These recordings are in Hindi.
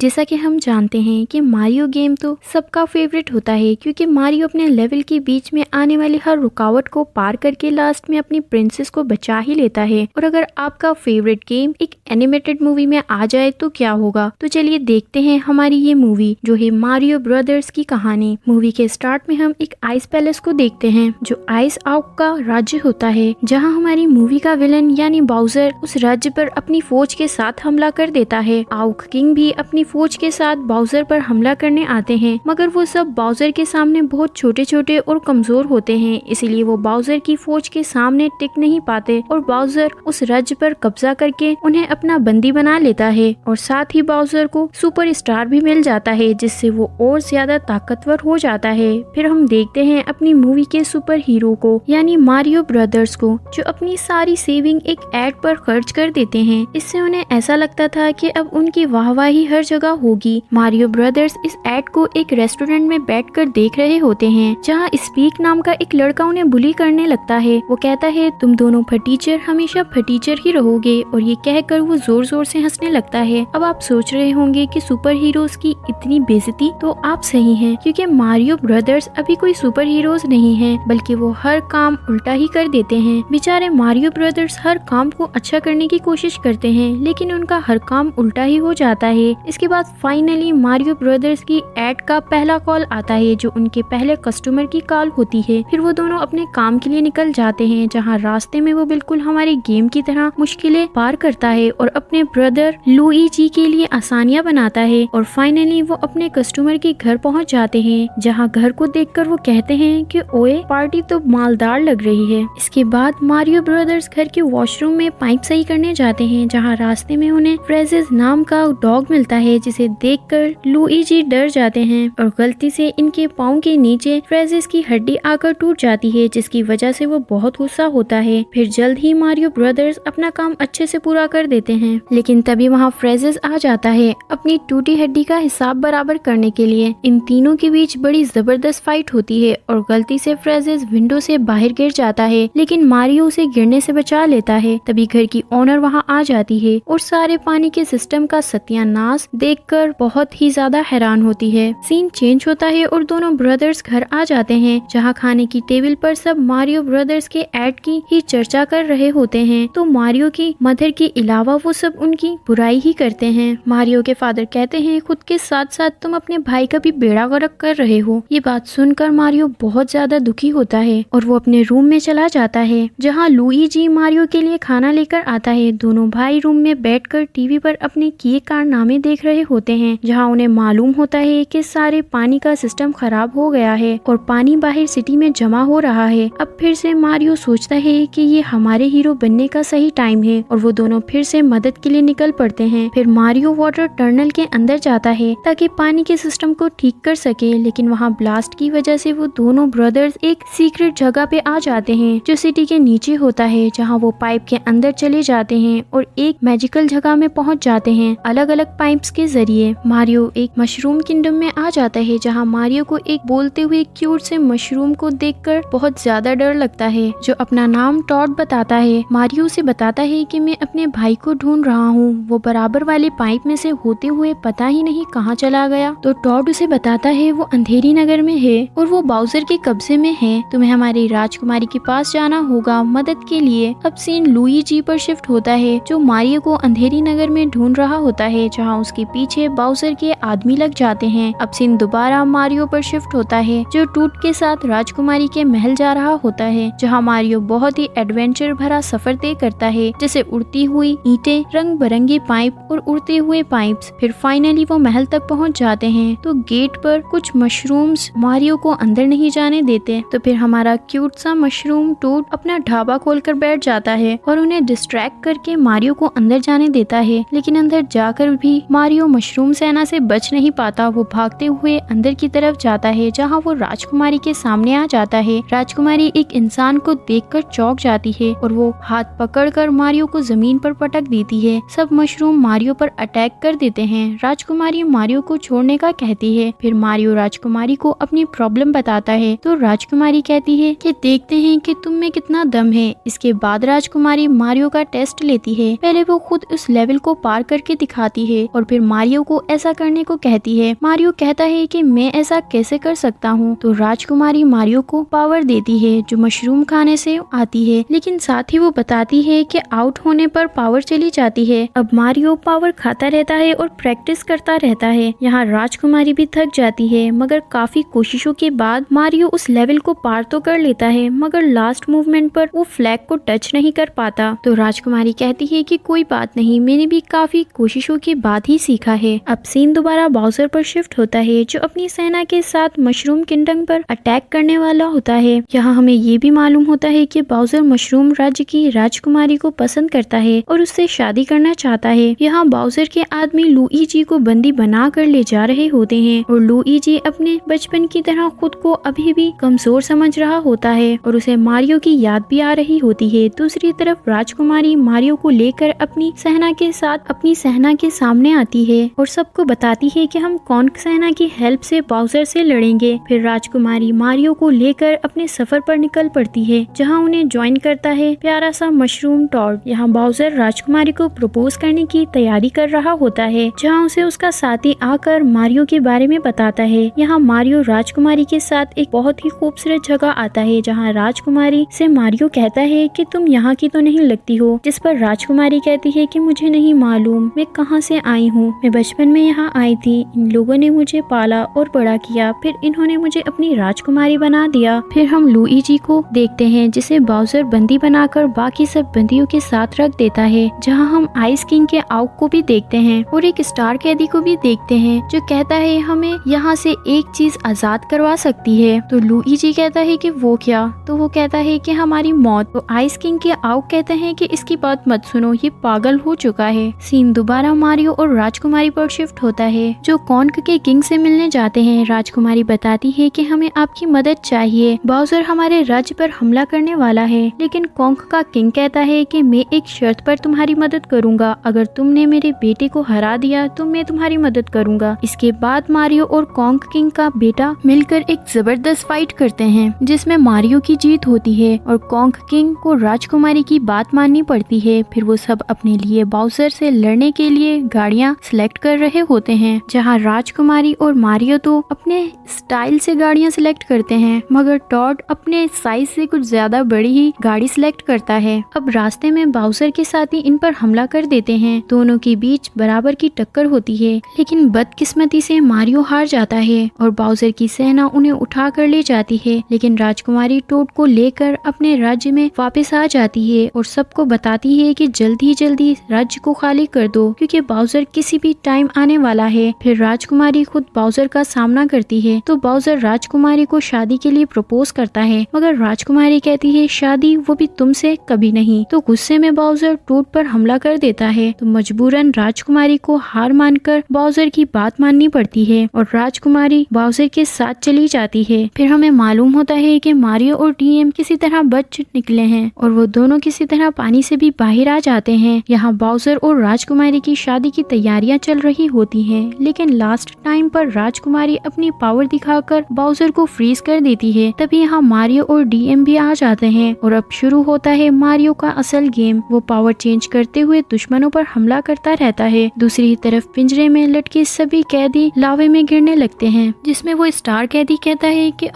जैसा कि हम जानते हैं कि मारियो गेम तो सबका फेवरेट होता है, क्योंकि मारियो अपने लेवल के बीच में आने वाली हर रुकावट को पार करके लास्ट में अपनी प्रिंसेस को बचा ही लेता है। और अगर आपका फेवरेट गेम एक एनिमेटेड मूवी में आ जाए तो क्या होगा। तो चलिए देखते हैं हमारी ये मूवी जो है मारियो ब्रदर्स की कहानी। मूवी के स्टार्ट में हम एक आइस पैलेस को देखते हैं जो आइस आउक का राज्य होता है, जहाँ हमारी मूवी का विलन यानी बाउजर उस राज्य पर अपनी फौज के साथ हमला कर देता है। आउक किंग भी अपनी फौज के साथ बाउजर पर हमला करने आते हैं, मगर वो सब बाउजर के सामने बहुत छोटे छोटे और कमजोर होते हैं, इसलिए वो बाउजर की फौज के सामने टिक नहीं पाते और बाउजर उस राज्य पर कब्जा करके उन्हें अपना बंदी बना लेता है। और साथ ही बाउजर को सुपर स्टार भी मिल जाता है, जिससे वो और ज्यादा ताकतवर हो जाता है। फिर हम देखते हैं अपनी मूवी के सुपर हीरो को यानी मारियो ब्रदर्स को, जो अपनी सारी सेविंग एक एड पर खर्च कर देते हैं। इससे उन्हें ऐसा लगता था कि अब उनकी वाहवाही हर जगह होगी। मारियो ब्रदर्स इस एड को एक रेस्टोरेंट में बैठकर देख रहे होते हैं, जहां स्पीक नाम का एक लड़का उन्हें बुली करने लगता है। वो कहता है तुम दोनों फटीचर हमेशा फटीचर ही रहोगे, और ये कहकर वो जोर जोर से हंसने लगता है। अब आप सोच रहे होंगे कि सुपर हीरोज की इतनी बेइज्जती, तो आप सही हैं, क्योंकि मारियो ब्रदर्स अभी कोई सुपर हीरोज नहीं है, बल्कि वो हर काम उल्टा ही कर देते हैं। बेचारे मारियो ब्रदर्स हर काम को अच्छा करने की कोशिश करते हैं, लेकिन उनका हर काम उल्टा ही हो जाता है। इसके बाद फाइनली मारियो ब्रदर्स की एड का पहला कॉल आता है, जो उनके पहले कस्टमर की कॉल होती है। फिर वो दोनों अपने काम के लिए निकल जाते हैं, जहाँ रास्ते में वो बिल्कुल हमारे गेम की तरह मुश्किलें पार करता है और अपने ब्रदर लुईजी के लिए आसानियाँ बनाता है। और फाइनली वो अपने कस्टमर के घर पहुँच जाते हैं, जहाँ घर को देखकर वो कहते हैं कि ओए पार्टी तो मालदार लग रही है। इसके बाद मारियो ब्रदर्स घर के वॉशरूम में पाइप सही करने जाते हैं, जहाँ रास्ते में उन्हें फ्रेजेस नाम का डॉग मिलता है, जिसे देखकर लुईजी डर जाते हैं और गलती से इनके पाँव के नीचे फ्रेजेस की हड्डी आकर टूट जाती है, जिसकी वजह से वो बहुत गुस्सा होता है। फिर जल्द ही मारियो ब्रदर्स अपना काम अच्छे से पूरा कर देते हैं, लेकिन तभी वहाँ फ्रेजेस आ जाता है अपनी टूटी हड्डी का हिसाब बराबर करने के लिए। इन तीनों के बीच बड़ी जबरदस्त फाइट होती है और गलती से फ्रेजेस विंडो से बाहर गिर जाता है, लेकिन मारियो उसे गिरने से बचा लेता है। तभी घर की ओनर वहाँ आ जाती है और सारे पानी के सिस्टम का सत्यानाश देखकर बहुत ही ज्यादा हैरान होती है। सीन चेंज होता है और दोनों ब्रदर्स घर आ जाते हैं, जहाँ खाने की टेबल पर सब मारियो ब्रदर्स के एड की ही चर्चा कर रहे होते हैं। तो मारियो की मदर के अलावा वो सब उनकी बुराई ही करते हैं। मारियो के फादर कहते हैं खुद के साथ साथ तुम अपने भाई का भी बेड़ा गर्क कर रहे हो। ये बात सुनकर मारियो बहुत ज्यादा दुखी होता है और वो अपने रूम में चला जाता है, जहाँ लुईजी मारियो के लिए खाना लेकर आता है। दोनों भाई रूम में बैठकर टीवी पर अपने किए कारनामे देख रहे होते हैं, जहाँ उन्हें मालूम होता है कि सारे पानी का सिस्टम खराब हो गया है और पानी बाहर सिटी में जमा हो रहा है। अब फिर से मारियो सोचता है कि ये हमारे हीरो बनने का सही टाइम है और वो दोनों फिर से मदद के लिए निकल पड़ते हैं। फिर मारियो वाटर टनल के अंदर जाता है ताकि पानी के सिस्टम को ठीक कर सके, लेकिन वहाँ ब्लास्ट की वजह से वो दोनों ब्रदर्स एक सीक्रेट जगह पे आ जाते हैं, जो सिटी के नीचे होता है, जहाँ वो पाइप के अंदर चले जाते हैं और एक मैजिकल जगह में पहुँच जाते हैं अलग अलग पाइप्स के जरिए। मारियो एक मशरूम किंगडम में आ जाता है, जहाँ मारियो को एक बोलते हुए क्यूट से मशरूम को देखकर बहुत ज्यादा डर लगता है, जो अपना नाम टॉड बताता है। मारियो से बताता है कि मैं अपने भाई को ढूंढ रहा हूँ, वो बराबर वाले पाइप में से होते हुए पता ही नहीं कहाँ चला गया। तो टॉड उसे बताता है वो अंधेरी नगर में है और वो बाउजर के कब्जे में है, तुम्हें हमारी राजकुमारी के पास जाना होगा मदद के लिए। अब सीन लुईजी पर शिफ्ट होता है, जो मारियो को अंधेरी नगर में ढूंढ रहा होता है, जहाँ उसके पीछे बाउजर के आदमी लग जाते हैं। अब सीन दोबारा मारियो पर शिफ्ट होता है, जो टूट के साथ राजकुमारी के महल जा रहा होता है, जहाँ मारियो बहुत ही एडवेंचर भरा सफर तय करता है, जैसे उड़ती हुई ईंटें, रंग बिरंगे पाइप और उड़ते हुए पाइप्स। फिर फाइनली वो महल तक पहुँच जाते हैं, तो गेट पर कुछ मशरूम्स मारियो को अंदर नहीं जाने देते। तो फिर हमारा क्यूट सा मशरूम टूट अपना ढाबा खोलकर बैठ जाता है और उन्हें डिस्ट्रैक्ट करके मारियो को अंदर जाने देता है, लेकिन अंदर जाकर भी मारियो मशरूम सेना से बच नहीं पाता। वो भागते हुए अंदर की तरफ जाता है, जहाँ वो राजकुमारी के सामने आ जाता है। राजकुमारी एक इंसान को देखकर चौंक जाती है और वो हाथ पकड़कर मारियो को जमीन पर पटक देती है। सब मशरूम मारियो पर अटैक कर देते हैं। राजकुमारी मारियो को छोड़ने का कहती है। फिर मारियो राजकुमारी को अपनी प्रॉब्लम बताता है, तो राजकुमारी कहती है कि देखते हैं कि तुम में कितना दम है। इसके बाद राजकुमारी मारियो का टेस्ट लेती है। पहले वो खुद उस लेवल को पार करके दिखाती है और फिर मारियो को ऐसा करने को कहती है। मारियो कहता है कि मैं ऐसा कैसे कर सकता हूँ। तो राजकुमारी मारियो को पावर देती है जो मशरूम खाने से आती है, लेकिन साथ ही वो बताती है कि आउट होने पर पावर चली जाती है। अब मारियो पावर खाता रहता है और प्रैक्टिस करता रहता है। यहाँ राजकुमारी भी थक जाती है, मगर काफी कोशिशों के बाद मारियो उस लेवल को पार तो कर लेता है, मगर लास्ट मूवमेंट पर वो फ्लैग को टच नहीं कर पाता। तो राजकुमारी कहती है कि कोई बात नहीं, मैंने भी काफी कोशिशों के बाद ही सीखा है। अब सीन दोबारा बाउजर पर शिफ्ट होता है जो अपनी सेना के साथ मशरूम किंगडम पर अटैक करने वाला होता है। यहाँ हमें ये भी मालूम होता है कि बाउजर मशरूम राज्य की राजकुमारी को पसंद करता है और उससे शादी करना चाहता है। यहाँ बाउजर के आदमी लुईजी को बंदी बना कर ले जा रहे होते हैं और लुईजी अपने बचपन की तरह खुद को अभी भी कमजोर समझ रहा होता है और उसे मारियो की याद भी आ रही होती है। दूसरी तरफ राजकुमारी मारियो को लेकर अपनी सेना के सामने आती है और सबको बताती है कि हम कौन सेना की हेल्प से बाउजर से लड़ेंगे। फिर राजकुमारी मारियो को लेकर अपने सफर पर निकल पड़ती है जहां उन्हें ज्वाइन करता है प्यारा सा मशरूम टॉड। यहाँ बाउजर राजकुमारी को प्रपोज करने की तैयारी कर रहा होता है जहां उसे उसका साथी आकर मारियो के बारे में बताता है। यहाँ मारियो राजकुमारी के साथ एक बहुत ही खूबसूरत जगह आता है जहाँ राजकुमारी से मारियो कहता है कि तुम यहाँ की तो नहीं लगती हो, जिस पर राजकुमारी कहती है कि मुझे नहीं मालूम मैं कहाँ से आई हूँ, मैं बचपन में यहाँ आई थी, इन लोगों ने मुझे पाला और बड़ा किया, फिर इन्होंने मुझे अपनी राजकुमारी बना दिया। फिर हम लुईजी को देखते हैं जिसे बाउजर बंदी बनाकर बाकी सब बंदियों के साथ रख देता है। जहाँ हम आइस किंग के आउक को भी देखते हैं और एक स्टार कैदी को भी देखते हैं जो कहता है हमें यहाँ से एक चीज आजाद करवा सकती है। तो लुईजी कहता है कि वो क्या? तो वो कहता है कि हमारी मौत। तो आइस किंग के आउक कहते हैं कि इसकी बात मत सुनो, ये पागल हो चुका है। सीन दोबारा मारियो और राजकुमारी पर शिफ्ट होता है जो कॉन्क के किंग से मिलने जाते हैं। राजकुमारी बताती है कि हमें आपकी मदद चाहिए, बाउजर हमारे राज्य पर हमला करने वाला है। लेकिन कॉन्क का किंग कहता है कि मैं एक शर्त पर तुम्हारी मदद करूंगा, अगर तुमने मेरे बेटे को हरा दिया तो मैं तुम्हारी मदद करूंगा। इसके बाद मारियो और कॉन्क किंग का बेटा मिलकर एक जबरदस्त फाइट करते हैं जिसमें मारियो की जीत होती है और कॉन्क किंग को राजकुमारी की बात माननी पड़ती है। फिर वो सब अपने लिए बाउजर से लड़ने के लिए गाड़ियाँ सिलेक्ट कर रहे होते हैं जहाँ राजकुमारी और मारियो तो अपने स्टाइल से गाड़ियाँ सिलेक्ट करते हैं, मगर टॉड अपने साइज से कुछ ज्यादा बड़ी ही गाड़ी सिलेक्ट करता है। अब रास्ते में बाउजर के साथी इन पर हमला कर देते हैं। दोनों के बीच बराबर की टक्कर होती है, लेकिन बदकिस्मती से मारियो हार जाता है और बाउजर की सेना उन्हें उठा कर ले जाती है। लेकिन राजकुमारी टोड को लेकर अपने राज्य में वापस आ जाती है और सबको बताती है कि जल्दी राज्य को खाली कर दो क्योंकि बाउजर किसी भी टाइम आने वाला है। फिर राजकुमारी खुद बाउजर का सामना करती है तो बाउजर राजकुमारी को शादी के लिए प्रपोज करता है, मगर राजकुमारी कहती है शादी वो भी तुमसे कभी नहीं। तो गुस्से में बाउजर टोड पर हमला कर देता है तो मजबूरन राजकुमारी को हार मानकर बाउजर की बात माननी पड़ती है और राजकुमारी बाउजर के साथ चली जाती है। फिर हमें मालूम होता है कि मारियो और डीएम किसी तरह बच निकले हैं और वो दोनों किसी तरह पानी से भी बाहर आ जाते हैं। यहाँ बाउजर और राजकुमारी की शादी की तैयारियां चल रही होती हैं, लेकिन लास्ट टाइम पर राजकुमारी अपनी पावर दिखाकर बाउजर को फ्रीज कर देती है। तभी यहाँ मारियो और डीएम भी आ जाते हैं और अब शुरू होता है मारियो का असल गेम। वो पावर चेंज करते हुए दुश्मनों पर हमला करता रहता है। दूसरी तरफ पिंजरे में लटके सभी कैदी लावे में गिरने लगते हैं, जिसमें वो स्टार कैदी कहता है कि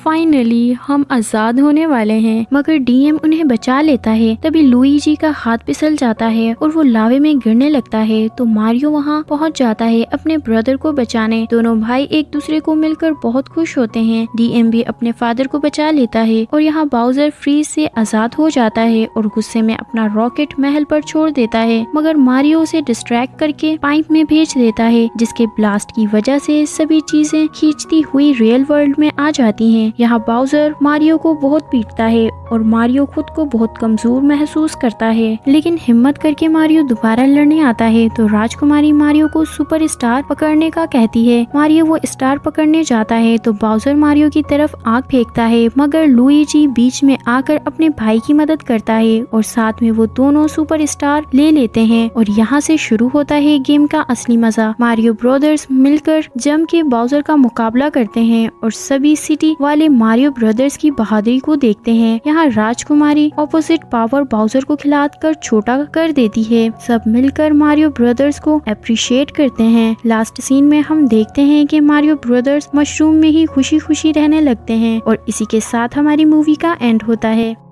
फाइनली हम आजाद होने वाले हैं, मगर डीएम उन्हें बचा लेता है। तभी लुईजी का हाथ फिसल जाता है और वो लावे में गिरने लगता है तो मारियो वहाँ पहुँच जाता है अपने ब्रदर को बचाने। दोनों भाई एक दूसरे को मिलकर बहुत खुश होते हैं। डीएम भी अपने फादर को बचा लेता है और यहाँ बाउजर फ्रीज से आजाद हो जाता है और गुस्से में अपना रॉकेट महल पर छोड़ देता है, मगर मारियो उसे डिस्ट्रैक्ट करके पाइप में भेज देता है, जिसके ब्लास्ट की वजह से सभी चीजें खींचती हुई रियल वर्ल्ड में आ जाती हैं। यहाँ बाउजर मारियो को बहुत पीटता है और मारियो खुद को बहुत कमजोर महसूस करता है, लेकिन हिम्मत करके मारियो दोबारा लड़ने आता है तो राजकुमारी मारियो को सुपर स्टार पकड़ने का कहती है। मारियो वो स्टार पकड़ने जाता है तो बाउजर मारियो की तरफ आग फेंकता है, मगर लुईजी बीच में आकर अपने भाई की मदद करता है और साथ में वो दोनों सुपर स्टार ले लेते हैं और यहाँ से शुरू होता है गेम का असली मजा। मारियो ब्रदर्स मिलकर जम के बाउजर का मुकाबला करते हैं और सभी सिटी वाले वाले मारियो ब्रदर्स की बहादुरी को देखते हैं। यहाँ राजकुमारी ऑपोजिट पावर बाउजर को खिलाकर छोटा कर देती है। सब मिलकर मारियो ब्रदर्स को अप्रिशिएट करते हैं। लास्ट सीन में हम देखते हैं कि मारियो ब्रदर्स मशरूम में ही खुशी खुशी रहने लगते हैं और इसी के साथ हमारी मूवी का एंड होता है।